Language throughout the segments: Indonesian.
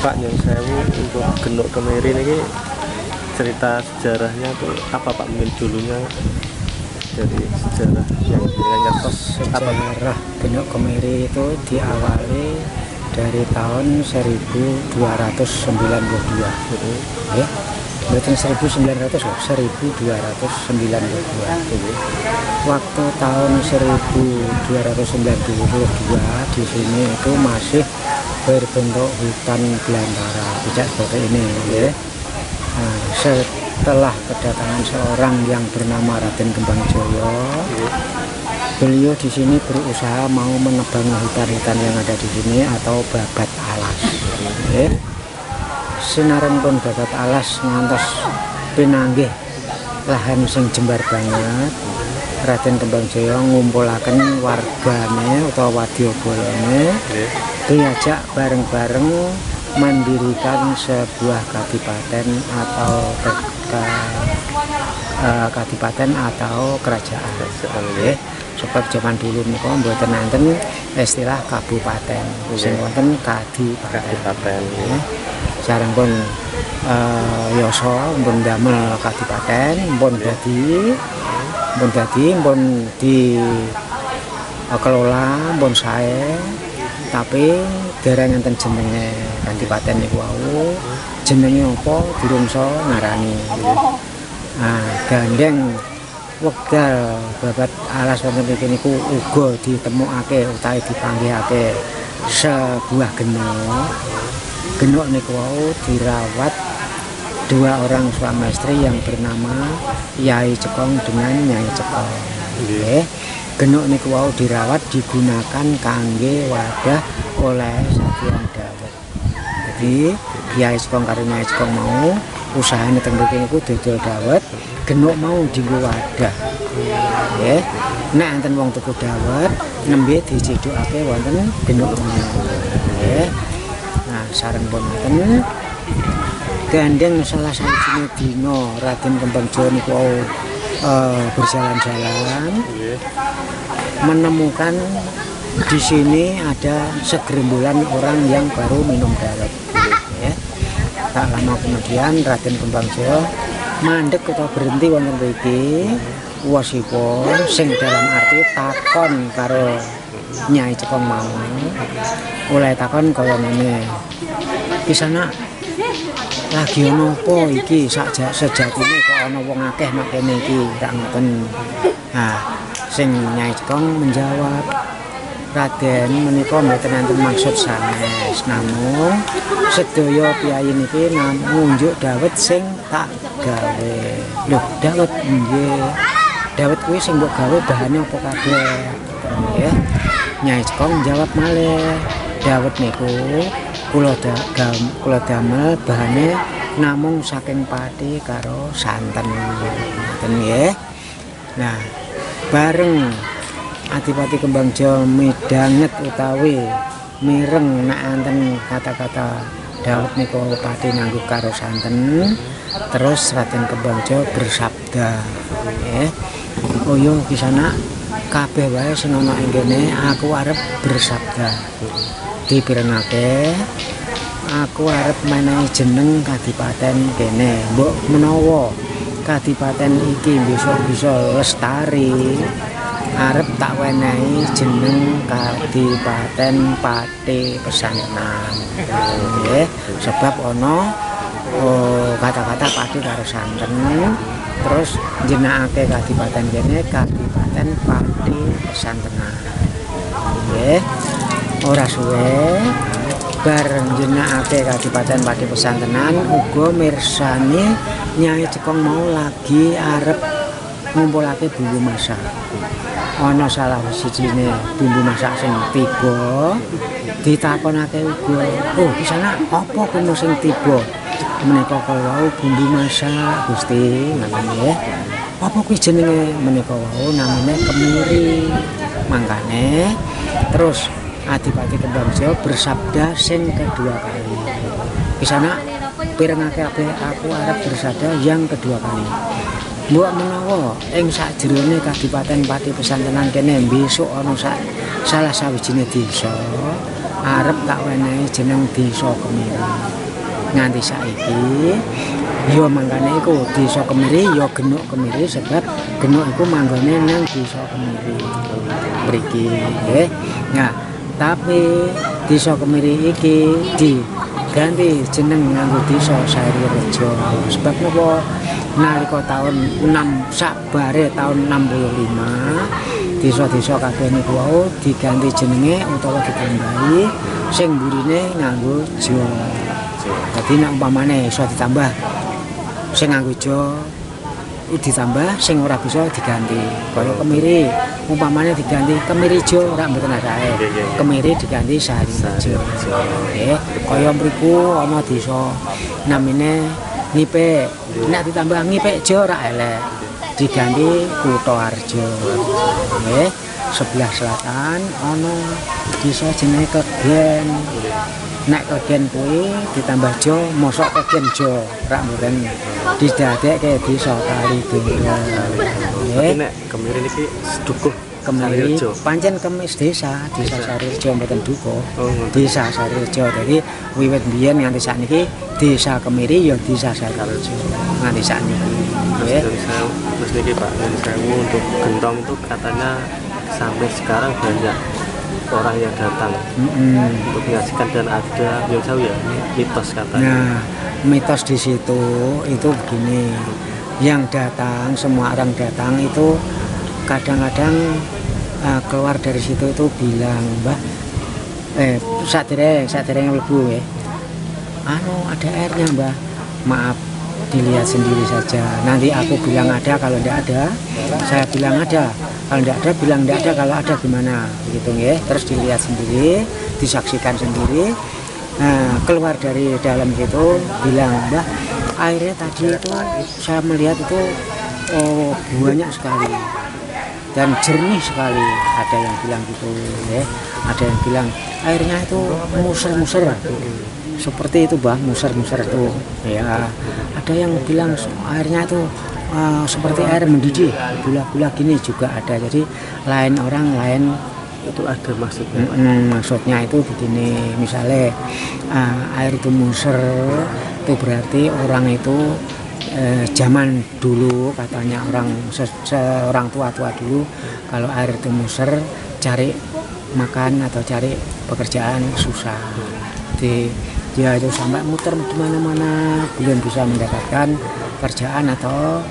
Pak Nyun Sewu untuk Genuk Kemiri ini cerita sejarahnya tuh apa Pak, mungkin dulunya dari sejarah yang ngertos apa? Sejarah Genuk Kemiri itu diawali dari tahun 1292 ya, berarti 1900 loh, 1292. Waktu tahun 1292 di sini itu masih berbentuk hutan belantara, tidak seperti ini ya. Nah, setelah kedatangan seorang yang bernama Raden Kembangjoyo, beliau di sini berusaha mau menebang hutan-hutan yang ada di sini atau babat alas. Ya. Sinaran pun babat alas ngantos pinanggih lahan sing jembar banget. Raden Kembangjoyo ngumpulaken wargane utawa wadyabayane diajak bareng-bareng mendirikan sebuah kadipaten atau kadipaten atau kerajaan. Nggih. Sebab zaman dulu niku mboten nanten istilah kabupaten, sing wonten kadipaten. Sareng pun yasa pun damel kadipaten, pun dadi pun di kelola pun sae, tapi dereng enten jenenge kadipaten niku wau. Jenenge apa durung iso ngarani. Nah, gandeng wekdal babat alas wonten mriki niku uga ditemokake utawi dipanggihake sebuah genuk. Genuk niku wau dirawat dua orang suami istri yang bernama Yai Cekong dengan Nyai Cekong. Nggih. Genuk niku wau dirawat digunakan kangge wadah oleh sajian dawet. Jadi Yai Cekong karo Nyai Cekong mau usahane teng mriki niku dodol dawet, genuk mau dienggo wadah. Nggih. Nek enten wong tuku dawet, nembe dicidhukake wonten genuk mau. Nggih. Nah, sareng pun ngoten gandeng salah sawijine dina Raden Kembangjoyo niku berjalan-jalan menemukan di sini ada segerombolan orang yang baru minum dawet. Ya. Tak lama kemudian Raden Kembangjoyo mandek atau berhenti wonten mriki, wasipun sing dalam arti takon karo Nyai Cekong mau. Oleh takon kaya ngene. Ki sana lagi ono apa iki sejatine kok ana wong akeh nek kene iki tak ngoten. Nah, sing Nyai Cekong menjawab, Raden menika mboten enten maksud sanes, namung sedaya piyayi niki ngunjuk dawet sing tak gawe. Lho, dawet nggih. Dawet kuwi sing mbok gawe bahane apa kabeh? Nggih. Nyai Cekong jawab malih, dawet niku kula damel bahane namung saking pati karo santen. Ngoten nggih. Nah, bareng Adipati Kembangjoyo midanget utawi mireng nek enten kata-kata dawet niku pati nganggo karo santen, terus Raden Kembangjoyo bersabda, nggih. Oh yo kisana kabeh wae sing ana ing kene aku arep bersabda. Dipirengake aku arep menehi jeneng kadipaten kene. Mbok menawa kadipaten iki besok bisa lestari, arep tak wenehi jeneng Kadipaten Pati Pesantenan. Nggih, sebab ana kata-kata pati karo santen, terus jenengake kadipaten kene Kadipaten Pati Pesantenan. Nggih. Ora suwe bareng jenengake Kadipaten Pati Pesantenan uga mirsani Nyai Cekong mau lagi arep ngumpulake bumbu masak. Ana salah sijine bumbu masak sing tiba, ditakonake uga, "Oh, di sana apa kuwi sing tiba?" Menika wau bumbu masak, Gusti, ngoten nggih. Apa kuwi jenenge? Menika wau namine kemiri. Mangkane terus Adipati Kembangjoyo bersabda sing kedua kali. Di sana pirengake aku arep bersabda yang kedua kali. Mbok menawa ing sakjerone Kadipaten Pati Pesantenan kene besok ana salah sawijine desa arep tak wenehi jeneng Desa Kemiri. nganti saiki yo mangkane iku desa Kemiri yo Genuk Kemiri sebab Genuk iku manggone nang desa Kemiri mriki nggih. Nah, tapi desa Kemiri iki diganti jeneng nganggo desa Sarirejo. Sebab napa nalika tahun 6 sabare tahun 65 desa-desa kabeh niku wau diganti jenenge utawa ditambahi sing mburine nganggo jo. Dadi nek umpamane iso ditambah sing nganggo jo ditambah sing ora bisa diganti. Kaya Kemiri umpamane diganti Kemiri Jo ora mboten asae. Kemiri diganti Sarirejo. Nggih, kaya mriku ana desa namine Ngipik. Nek ditambah Ngipik Jo ora elek. Diganti Kutoarjo. Nggih, sebelah selatan ana desa jenenge Kegen. Nek Kegen kuwi ditambah Jo mosok Kegen Jo rak mboten didadekke desa Kalidoro. Nggih, nek Kemiri niki sedukuh Kemiri pancen kemis desa Sarirejo mboten dukuh. Desa Sarirejo. Dadi wiwit biyen nganti sakniki desa Kemiri ya desa Sarirejo. Nganti sakniki. Nggih. Terus niki Pak, sewu untuk gentong itu katanya sampai sekarang banyak orang yang datang untuk menyaksikan dan ada yang tahu ya mitos katanya. Nah, mitos di situ itu begini, yang datang semua orang datang itu kadang-kadang keluar dari situ itu bilang Mbah, sadereng mlebu ya, ada airnya Mbah, maaf dilihat sendiri saja. Nanti aku bilang ada, kalau tidak ada saya bilang ada, kalau tidak ada bilang tidak ada, kalau ada gimana begitu ya. Terus dilihat sendiri, disaksikan sendiri. Nah, keluar dari dalam situ bilang Mbah, airnya tadi itu saya melihat itu banyak sekali dan jernih sekali. Ada yang bilang gitu ya, ada yang bilang airnya itu muser-muser seperti itu Mbah, muser-muser itu ya. Ada yang bilang airnya itu seperti air mendidih, gula-gula gini juga ada. Jadi lain orang lain itu ada maksudnya. Maksudnya itu begini, misalnya air itu muser itu berarti orang itu zaman dulu katanya orang tua-tua dulu kalau air itu muser cari makan atau cari pekerjaan susah. Jadi dia itu sampai muter di mana-mana belum bisa mendapatkan kerjaan atau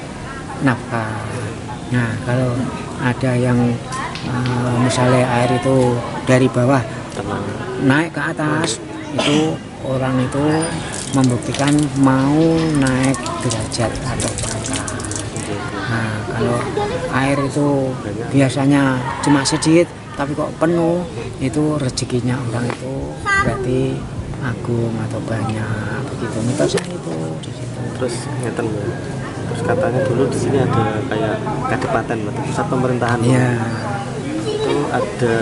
nafkah. Nah, kalau ada yang misalnya air itu dari bawah naik ke atas, itu orang itu membuktikan mau naik derajat atau pangkat. Nah, kalau air itu biasanya cuma sedikit tapi kok penuh, itu rezekinya orang itu berarti agung atau banyak begitu mitosnya itu di situ. Terus ngeten ya. Terus katanya dulu di sini ada kayak kadipaten, pusat pemerintahan. Iya. Itu ada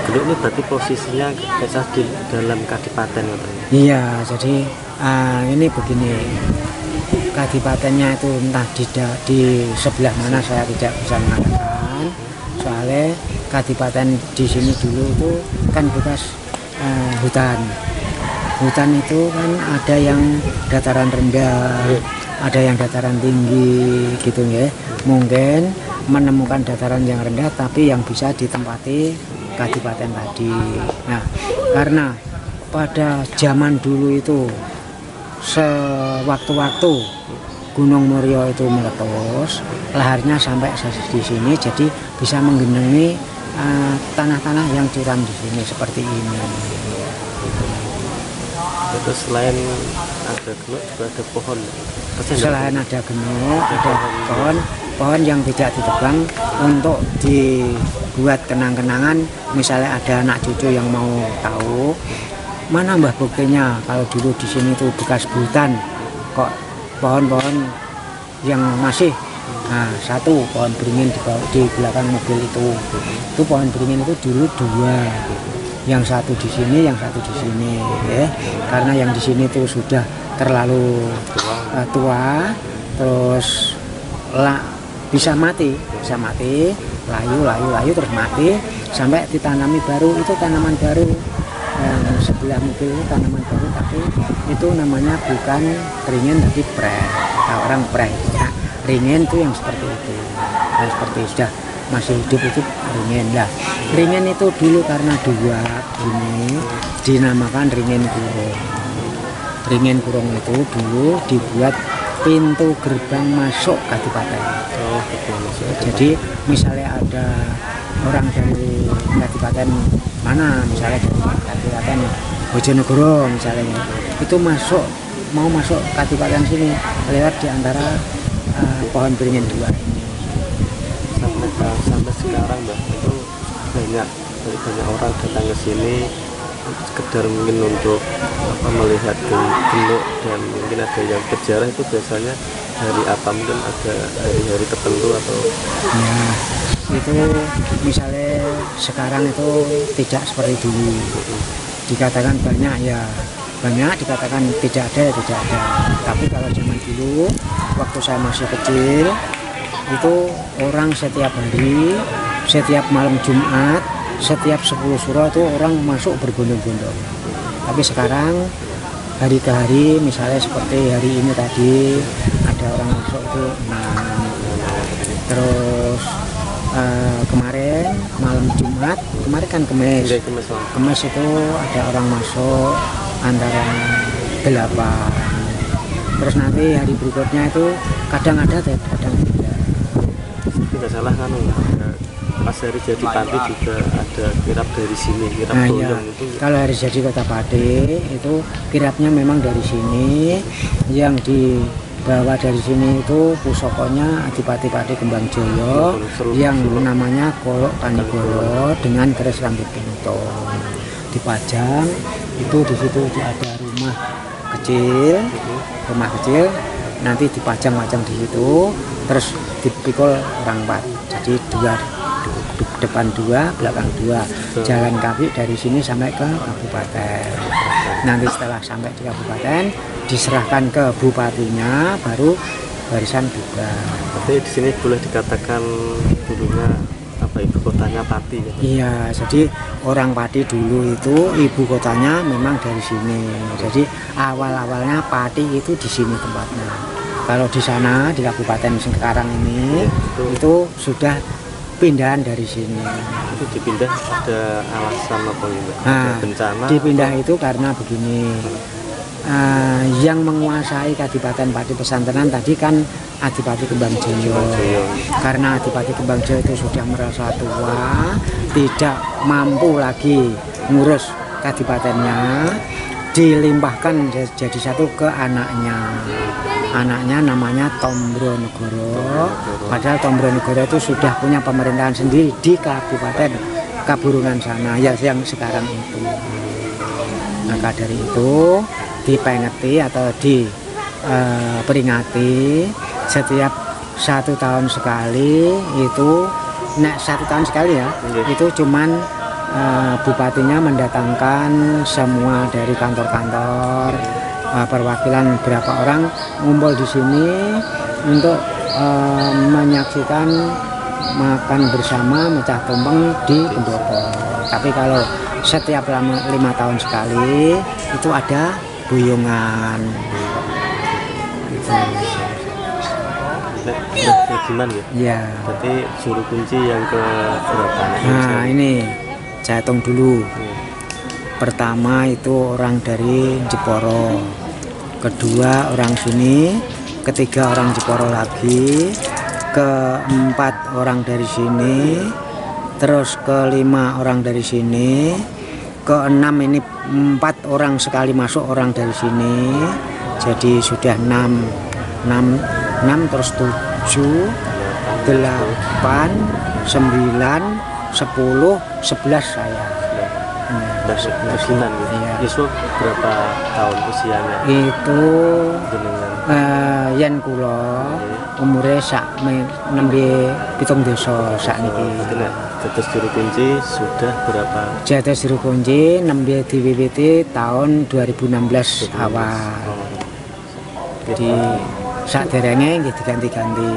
Genuk ini berarti posisinya kayak di dalam kadipaten katanya. Iya, jadi ini begini, kadipatennya itu entah di sebelah mana saya tidak bisa mengatakan, soalnya kadipaten di sini dulu itu kan bekas hutan itu kan ada yang dataran rendah, ada yang dataran tinggi gitu ya. Mungkin menemukan dataran yang rendah tapi yang bisa ditempati kadipaten tadi. Nah, karena pada zaman dulu itu sewaktu-waktu Gunung Muria itu meletus, laharnya sampai di sini, jadi bisa menggenangi tanah-tanah yang curam di sini seperti ini. Terus selain ada Genuk juga ada pohon. Selain ada Genuk, ada pohon yang tidak ditebang untuk dibuat kenang-kenangan. Misalnya ada anak cucu yang mau tahu mana Mbah buktinya kalau dulu di sini tuh bekas hutan, kok pohon-pohon yang masih satu pohon beringin di belakang mobil itu pohon beringin itu dulu dua, yang satu di sini, yang satu di sini ya. Karena yang di sini tuh sudah terlalu tua, terus bisa mati, layu terus mati, sampai ditanami baru, itu tanaman baru sebelah mobil itu tanaman baru, tapi itu namanya bukan ringen tapi preh. Orang preh. Nah, ringen itu yang seperti itu. Yang seperti sudah masih hidup itu ringen lah. Ringen itu dulu karena dua ini dinamakan ringen kurung. Ringen kurung itu dulu dibuat pintu gerbang masuk kadipaten. Oh, gerbang masuk. Jadi misalnya ada orang dari kadipaten mana, misalnya dari kadipaten Bojonegoro misalnya, itu mau masuk kadipaten sini lewat di antara pohon beringin dua ini. Sampai sekarang Mbak, itu banyak orang datang ke sini sekedar mungkin untuk melihat bentuk, dan mungkin ada yang berjarah itu biasanya hari apa, mungkin ada hari-hari tertentu atau ya itu misalnya sekarang itu tidak seperti dulu. Dikatakan banyak ya banyak, dikatakan tidak ada ya tidak ada. Tapi kalau zaman dulu waktu saya masih kecil itu orang setiap hari, setiap malam Jumat, setiap 10 suro itu orang masuk berbondong-bondong. Tapi sekarang hari ke hari, misalnya seperti hari ini tadi ada orang masuk itu 6. Terus kemarin malam Jumat, kemarin kan Kemis itu ada orang masuk antara 8. Terus nanti hari berikutnya itu kadang ada, kadang tidak. Tidak salah kan, pas hari jadi Pati juga ada kirap dari sini, kirap ya. Itu. Kalau hari jadi Kota Pati itu kirapnya memang dari sini, yang dibawa dari sini itu pusokonya Adipati Pati Kembang Joyo yang namanya Kolok Tanigoro dengan keris rambut kintung dipajang. Itu di situ ada rumah kecil, nanti dipajang-pajang di situ, terus dipikul orang 4, jadi 2, depan 2, belakang 2, jalan kaki dari sini sampai ke kabupaten. Nanti setelah sampai di kabupaten diserahkan ke bupatinya, baru barisan juga. Tapi di sini boleh dikatakan dulunya ibu kotanya Pati ya? Iya, jadi orang Pati dulu itu ibu kotanya memang dari sini. Jadi awal-awalnya Pati itu di sini tempatnya. Kalau di sana di kabupaten sekarang ini itu sudah pindahan dari sini. Itu dipindah ada alasan apa ya? Nah, bencana? Dipindah itu karena begini. Yang menguasai Kadipaten Pati Pesantrenan tadi kan Adipati Kembang Joyo. Karena Adipati Kembang Joyo itu sudah merasa tua, tidak mampu lagi ngurus kadipatennya, dilimpahkan jadi satu ke anaknya. Anaknya namanya Tombronegoro. Padahal Tombronegoro itu sudah punya pemerintahan sendiri di Kabupaten Kaburungan sana, ya yang sekarang itu. Maka dari itu dipengeti atau diperingati setiap 1 tahun sekali itu. Nah, 1 tahun sekali ya, itu cuman bupatinya mendatangkan semua dari kantor-kantor perwakilan berapa orang ngumpul di sini untuk menyaksikan makan bersama mecah tumpeng di pendopo. Tapi kalau setiap 5 tahun sekali itu ada boyongan. Gimana ya? Ya. Berarti juru kunci yang ke berapa? Nah, ini saya hitung dulu. Pertama itu orang dari Jeporo, kedua orang sini, ketiga orang Jeporo lagi, keempat orang dari sini, terus kelima orang dari sini, keenam ini 4 orang sekali masuk orang dari sini, jadi sudah 6 terus 7, 8, 9, 10, 11 saya. Yusuf berapa tahun usianya? Itu yen kula umure sak nembe 7 desa sakniki. Dados juru kunci sudah berapa? Dados juru kunci nembe diwiwiti tahun 2016 awal. Jadi saderenge nggih diganti-ganti.